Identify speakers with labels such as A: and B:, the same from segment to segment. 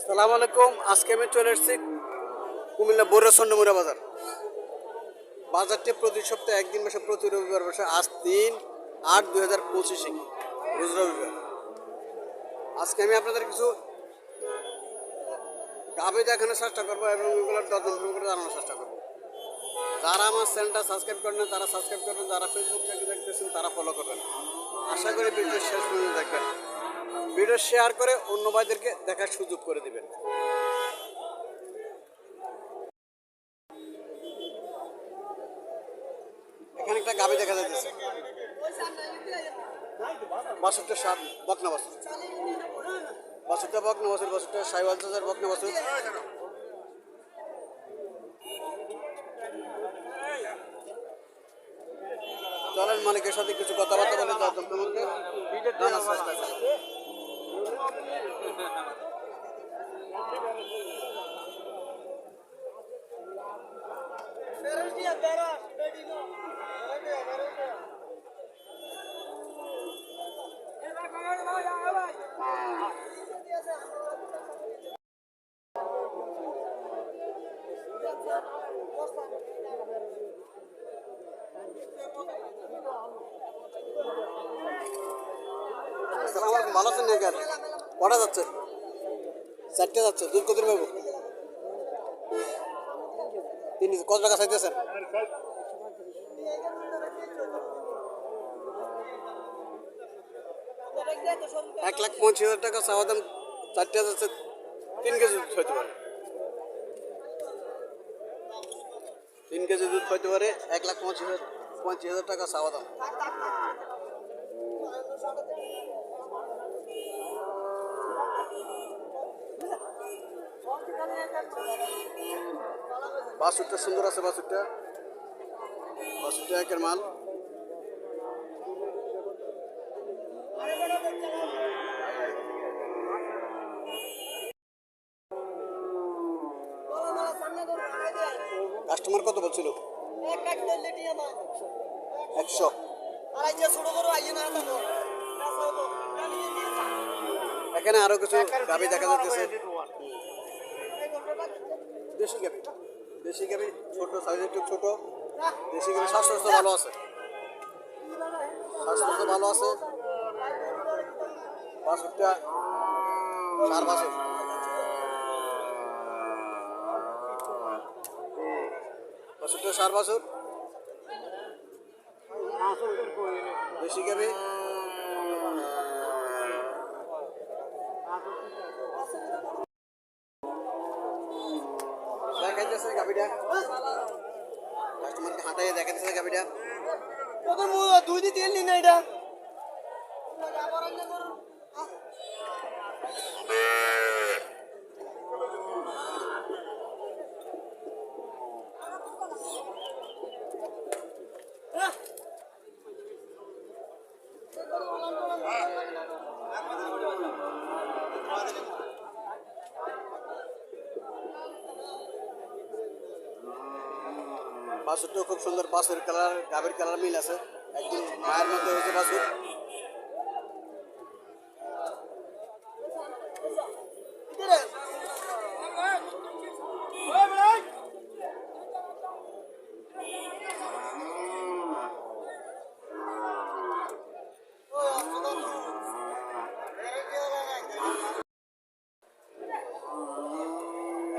A: সালাম আলাইকুম। আজকে আমি চলে এসেছি কুমিল্লা বড় চন্ডমুড়া বাজার। বাজারটি প্রতি সপ্তাহে একদিন বসে, প্রতি রবিবার বসে। আজ 3/8/2025 রোজ রবিবার। আজকে আমি আপনাদের কিছু গাভী দেখানোর চেষ্টা করবো এবং এগুলোর দরদাম করে জানানোর চেষ্টা করবো। যারা আমার চ্যানেলটা সাবস্ক্রাইব করেন না তারা সাবস্ক্রাইব করবেন, যারা ফেসবুক থেকে দেখতেছেন তারা ফলো করবেন। আশা করি ভিডিও শেষ পর্যন্ত দেখবেন। ভিডিও শেয়ার করে অন্য ভাইদেরকে দেখার সুযোগ করে দিবেন। এখানে একটা গাভী দেখা যাচ্ছে, বাছুরটা সাত বকনা বাছুর, বাছুরটা বকনা বাছুর, বাছুরটা সাইওয়াল চাচার বকনা বাছুর। চলেন মালিকের সাথে কিছু কথাবার্তা বলে দরদামের মধ্যে জানার চেষ্টা করি। ভালো আছেন না? কেন কটা যাচ্ছে? চারটে যাচ্ছে। দুধ কত পাবো? কত টাকা চাইতেছেন? 1,25,000 টাকা চাওয়া দাম। চারটে যাচ্ছে, 3 কেজি দুধ হইতে পারে। 3 কেজি দুধ হইতে পারে। 1,25,000 টাকা চাওয়া দাম। বাছুরটা সুন্দর আছে, বাছুরটা একের মাল। কাস্টমার কত বলছিল? 100। এখানে আরো কিছু গাভী দেখা যাচ্ছে। দেশি গাভী, দেশি গাভী ছোট সাইজ, একটু ছোট দেশি গাভী। স্বাস্থ্য ভালো আছে, স্বাস্থ্য ভালো আছে। বাছুরটা সার বাছুর, বাছুরটা সার বাছুর, দেশি গাভী। দেখাইতেছে গাভীটা, কাস্টমারকে হাঁটাই দেখাইতেছে গাভীটা।
B: দুই দিন তেল নিন না এটা।
A: বাছুরটাও খুব সুন্দর। বাছুর কালার গাভীর কালার মিল আছে, একদম মায়ের মধ্যে হয়েছে বাছুর।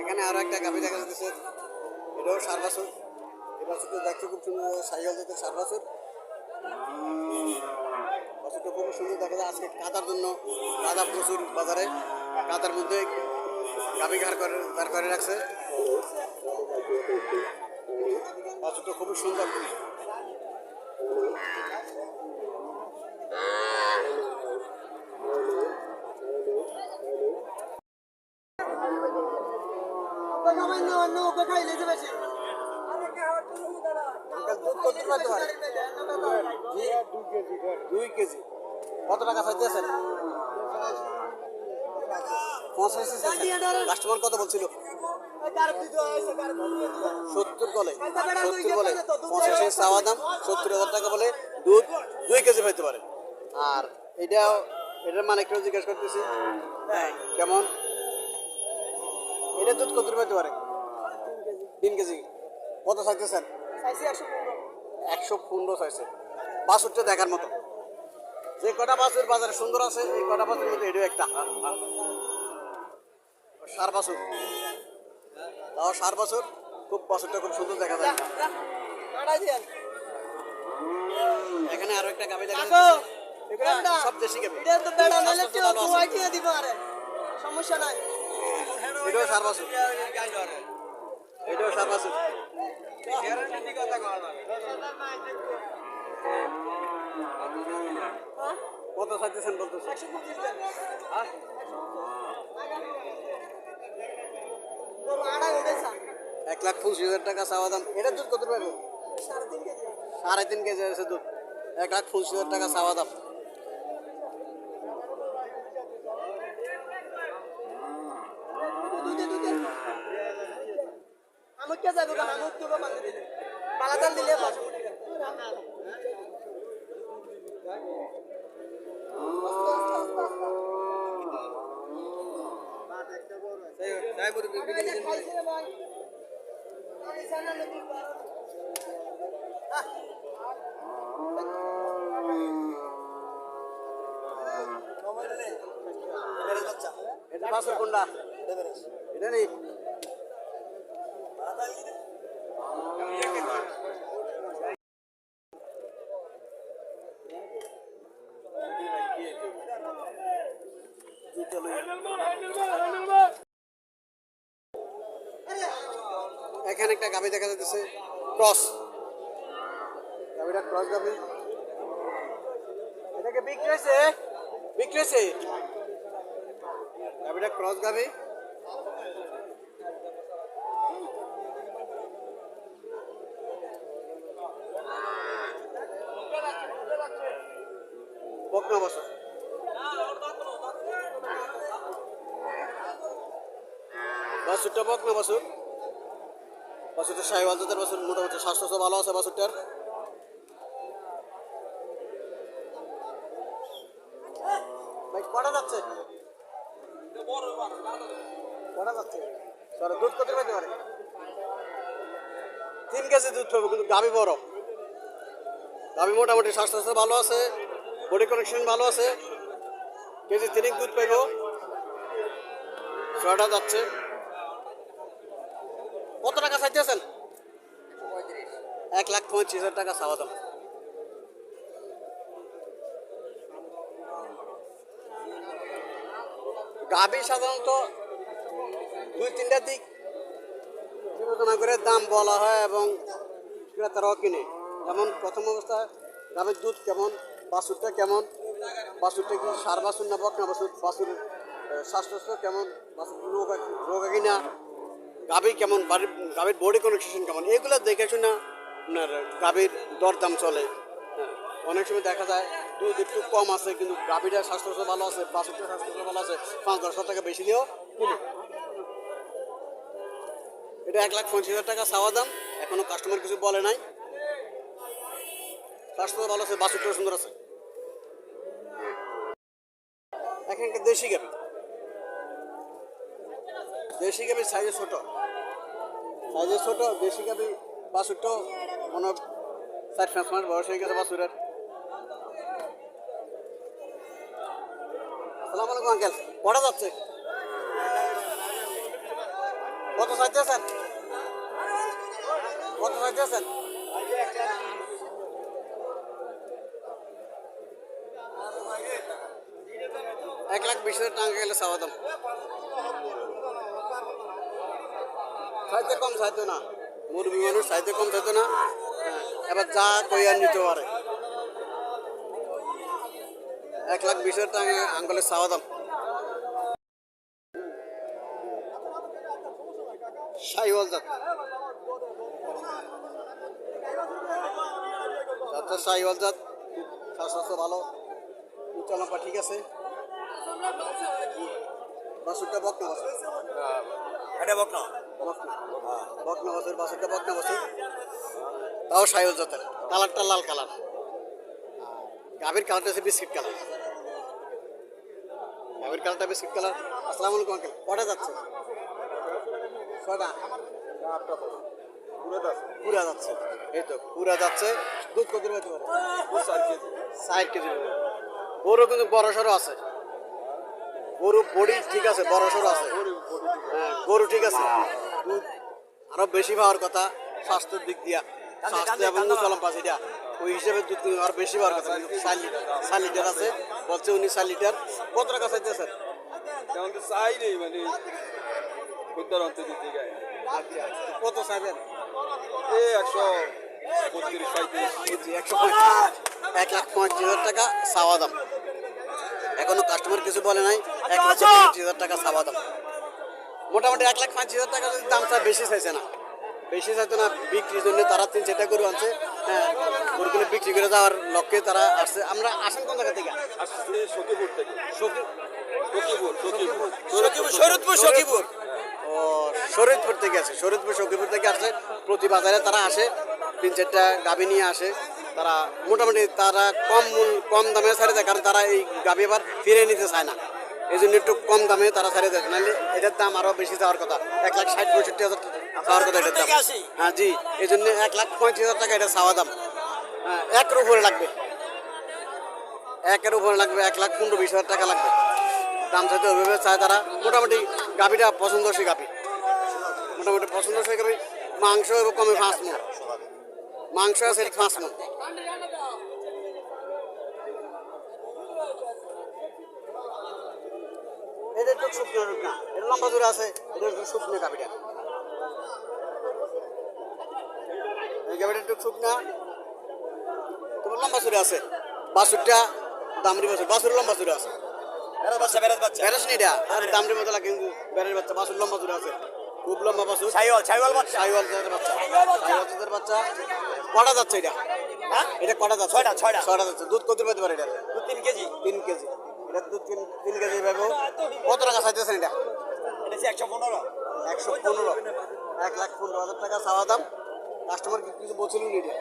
A: এখানে আরো একটা গাভী দেখা যাচ্ছে, এটাও সার বাছুর। এই বাছুরটা দেখতে খুব সুন্দর, সাইকেল যেতে সার বাছুর। বাছুরটা খুব সুন্দর দেখা যায়। আজকে কাদার জন্য, কাদা প্রচুর বাজারে, কাদার মধ্যে গাভী দাঁড় করে রাখছে। বাছুরটা খুবই সুন্দর। দুই কেজি। কত টাকা চাইতেছেন? 85। কাস্টমার কত বলছিল? 70 বলে। 85 চাওয়া দাম, 70,000 টাকা বলে। দুধ 2 কেজি হইতে পারে। আর এটার মানে একটু জিজ্ঞেস করতেছি কেমন? এটা দুধ কত পেতে পারে? 3 কেজি। কত চাইতেছেন?
B: চাইছি 115।
A: 115 চাইছে। বাছুরটা দেখার মতো। যে কটা বাছুর বাজারে সুন্দর আছে এই কটা বাছুর মধ্যে এটাও একটা। সার বাছুর, তাও সার বাছুর, খুব বাছুরটা খুব সুন্দর দেখা যায়।
B: আড়াই দিন।
A: এখানে আরো একটা গাভী দেখা
B: কাকু,
A: যাচ্ছে। এগুলা
B: বেড়া।
A: সব দেশি গাভী।
B: এটা তো বেড়া নাহলে
A: স্বাস্থ্য
B: তো
A: ভালো আছে।
B: দুয়াই দিয়ে দিব আরে। সমস্যা নাই।
A: এটাও সার বাছুর, এটাও সার বাছুর। কত চাইতেছেন বলতেছে?
B: 125 দেন। তোর আড়াই উঠেছে।
A: 1,25,000 টাকা চাওয়া দাম। এটা দুধ কত পাবে?
B: 3.5 কেজি।
A: 3.5 কেজি আছে দুধ। 1,25,000 টাকা চাওয়া দাম।
B: দুধে। আমুক কে যাবে আমুক দুটো বান্ধে দিলে। পালাতাল দিলে বসে উঠে গেল। খাইছে রে ভাই। খাইছে না লেবু।
A: এটা বাছুর কোনটা? এটা নেই। এখানে একটা গাভী দেখা যাচ্ছে, ক্রস। গাভীটা ক্রস গাভী। এটাকে বিক্রি হয়েছে? বিক্রি হয়েছে। গাভীটা ক্রস গাভী। বকনা বছর। বাছুরটা বকনা বাছুর। বাছুরটা শাহিওয়াল জাতের বাছুর, মোটামুটি স্বাস্থ্য ভালো আছে বাছুরটার। ভাই কটা যাচ্ছে? কটা যাচ্ছে? সরি, দুধ কত পেতে পারে? 3 কেজি দুধ পাবো, কিন্তু গাভী বড়। গাভী মোটামুটি স্বাস্থ্য ভালো আছে, বডি কানেকশন ভালো আছে। কেজি 3 দুধ পাইব। ছয়টা যাচ্ছে। কত টাকা চাইতেছেন? 1,35,000 টাকা চাওয়া দাম। গাভী সাধারণত 2-3টা দিক বিবেচনা করে দাম বলা হয় এবং ক্রেতারাও কিনে। যেমন প্রথম অবস্থায় গাভীর দুধ কেমন, বাছুরটা কেমন, বাছুরটা কি সার বাছুর না বকনা বাছুর, বাছুরের স্বাস্থ্য কেমন, বাছুর রোগা কিনা, গাভী কেমন, গাভীর বডি কন্ডিশন কেমন, এগুলো দেখে শুনে আপনার গাভীর দরদাম চলে। হ্যাঁ, অনেক সময় দেখা যায় দুধ একটু কম আছে কিন্তু গাভীটার স্বাস্থ্য ভালো আছে, বাছুরটার স্বাস্থ্য ভালো আছে, 5-10 টাকা বেশি দিয়েও কিনে। এটা 1,25,000 টাকা চাওয়া দাম। এখনো কাস্টমার কিছু বলে নাই। স্বাস্থ্য ভালো আছে, বাছুরটা সুন্দর আছে। এখানে একটা দেশি গাভী। দেশি গাভীর সাইজে ছোট, দেশি গাভী। বাছুরটাও মনে 4-5 মাস বয়স হয়ে গেছে বাছুরের। আসসালামু আলাইকুম আঙ্কেল, কটা যাচ্ছে? কত চাইতেছেন? কত চাইতেছেন? 1,20,000 টাকা গেলে চাওয়া দাম। চাইতে কম চাইতো না, মুরগি মানুষ চাইতে কম চাইতো না। এবার যা কইয়া নিতে পারে। 1,20,000 টাকা আঙ্কেলের চাওয়া দাম। শাহিওয়াল জাত, জাতটা শাহিওয়াল জাত, স্বাস্থ্য ভালো, উচ্চ লম্বা ঠিক আছে। বাছুরটা বকনা বাছুর।
C: এটা বকনা
A: বকনা বাছুর, বাছুরটা বকনা বাছুর, তাও শাহিওয়াল জাতের। কালারটা লাল কালার, গাভীর কালারটা হচ্ছে বিস্কিট কালার। গাভীর কালারটা বিস্কিট কালার। আসসালামু আলাইকুম আঙ্কেল, কটা যাচ্ছে? ছয়টা
C: পুরো দাস
A: পুরা যাচ্ছে, এই তো পুরা যাচ্ছে। দুধ কত পাইতে পারে?
C: 4 কেজি
A: 60 কেজি। গরু কিন্তু বড় সড়ো আছে, গরু বডি ঠিক আছে, বড় সড়ো আছে। হ্যাঁ, গরু ঠিক আছে, দুধ আরো বেশি পাওয়ার কথা স্বাস্থ্যের দিক দিয়া, স্বাস্থ্য এবং চলম পাশ এটা ওই হিসেবে দুধ কিন্তু আরো বেশি পাওয়ার কথা। 4 লিটার আছে বলছে উনি, 4 লিটার। কত টাকা চাইতে স্যার?
C: তেমন তো চাই নেই মানে বুদ্ধার অন্ত দিতে গায়ে
A: আচ্ছা, কত চাইবেন?
C: এই 135
A: 1,35,000 টাকা চাওয়া দাম। এখনো কাস্টমার কিছু বলে নাই, 1,35,000 টাকা চাওয়া দাম। মোটামুটি 1,35,000 টাকা যদি দাম চায়, বেশি চাইছে না, বেশি চাইতো না। বিক্রির জন্য তারা 3-4টা গরু আনছে। হ্যাঁ, গরুগুলো বিক্রি করে যাওয়ার লক্ষ্যে তারা আসছে। আমরা আসেন কোন জায়গা থেকে?
C: আসছে সখীপুর থেকে।
A: সখী-
C: সখীপুর
A: ও, শরীয়তপুর থেকে আসে, সখীপুর থেকে আসে। প্রতি বাজারে তারা আসে, 3-4টা গাভী নিয়ে আসে। তারা মোটামুটি তারা কম দামে ছাড়ে দেয়, কারণ তারা এই গাভী আবার ফিরে নিতে চায় না, এই জন্য একটু কম দামে তারা ছাড়ে দেয়। নাহলে এটার দাম আরও বেশি যাওয়ার কথা, 1,60,65,000 চাওয়ার কথা এটার দাম। হ্যাঁ জি, এই জন্য 1,35,000 টাকা এটা চাওয়া দাম। হ্যাঁ, একের উপরে লাগবে, 1,15,000-20,000 টাকা লাগবে দাম। চাইতে ওইভাবে চায় তারা। মোটামুটি গাভীটা পছন্দসই গাভী, মোটামুটি পছন্দসই গাভী। মাংস এবং কমে 5 মণ মাংস আছে, 5 মণ। এটা একটু শুকনো শুকনা, এটা লম্বা জোরে আছে, এটা একটু শুকনো গাভীটা। এই গাভীটা একটু শুকনা, তোমার লম্বা চুরে আছে। বাছুরটা দামড়ি বাছুর, বাছুর লম্বা চুরে আছে। বেড়াস নি এটা, আর দামড়ির মতো লাগে কিন্তু বেড়ের বাচ্চা। বাছুর লম্বা চুরে আছে, খুব লম্বা বাছুর। সাইওয়াল জাতের বাচ্চা, সাইওয়াল জাতের বাচ্চা। কটা যাচ্ছে এটা? এটা কটা যাচ্ছে? 6টা যাচ্ছে। দুধ কত পেতে পারে এটা? 3 কেজি। এটা দুধ 3 কেজি পাবো। কত টাকা চাইতেছেন এটা?
C: 115
A: 1,15,000 টাকা চাওয়া দাম। কাস্টমার কিছু বলছিলেন এটা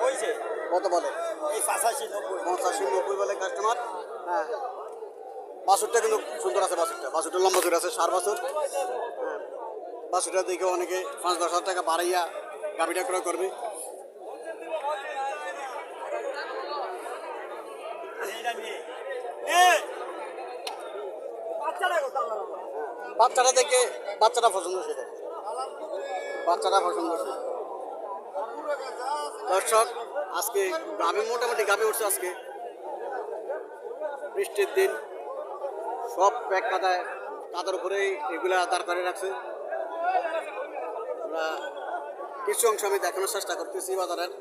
C: হইছে
A: কত বলে?
C: এই 85-90
A: বলে কাস্টমার। হ্যাঁ, বাছুরটা কিন্তু সুন্দর আছে, বাছুরটা লম্বা চুরে আছে, 4 বছর। হ্যাঁ, বাছুরটা দেখে অনেকে 5-10,000 টাকা বাড়াইয়া গাভীটা ক্রয় করবে। বাচ্চাটা দেখে বাচ্চাটা পছন্দ, সেটা বাচ্চাটা পছন্দ। দর্শক, আজকে গাভী মোটামুটি গাভী উঠছে। আজকে বৃষ্টির দিন, সব প্যাক কাদার উপরে এগুলা দাঁড় করে রাখছে। আমরা কিছু অংশ আমি দেখানোর চেষ্টা করতেছি বাজারের।